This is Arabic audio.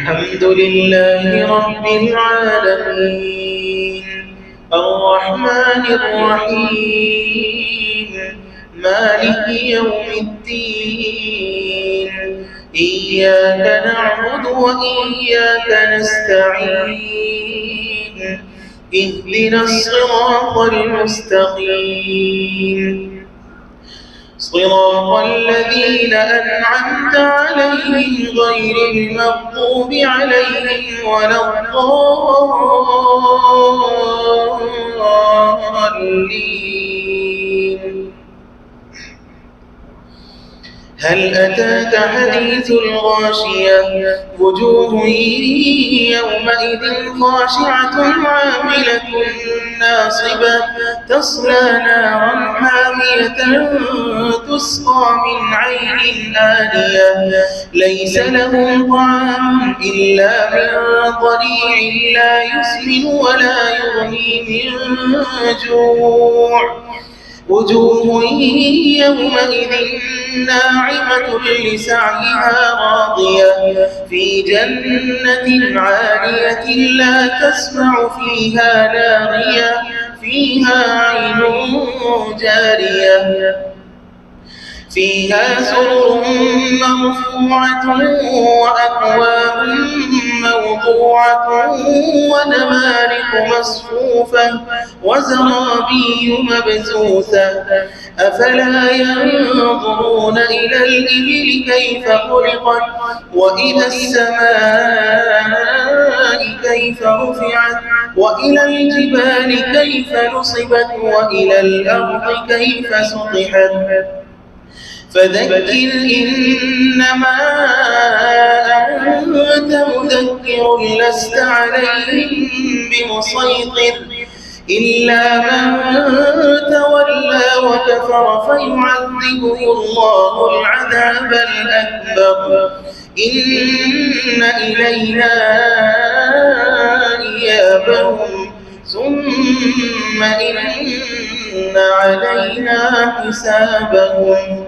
الحمد لله رب العالمين الرحمن الرحيم مالك يوم الدين إياك نعبد وإياك نستعين اهدنا الصراط المستقيم صراط الذين أنعمت عليهم غير المغضوب عليهم ولا الضالين. هل أتاك حديث الغاشية وجوه يومئذ خاشعة عاملة ناصبة تصلى نارا حامية تسقى من عين آنية ليس لهم طعام إلا من ضريع لا يسمن ولا يغني من جوع وجوه يومئذ ناعمة لسعيها راضية في جنة عالية لا تسمع فيها لاغية فيها عين جارية فيها سرر مرفوعة وأكواب موضوعة ونمارق مصفوفة وزرابي مبثوثة أفلا ينظرون إلى الإبل كيف خلقت وإلى السماء كيف رفعت وإلى الجبال كيف نصبت وإلى الأرض كيف سطحت فذكر إنما أنت مذكر لست عليهم بمسيطر إلا من تولى وكفر فيعذبه الله العذاب الأكبر إن إلينا إيابهم ثم إن علينا حسابهم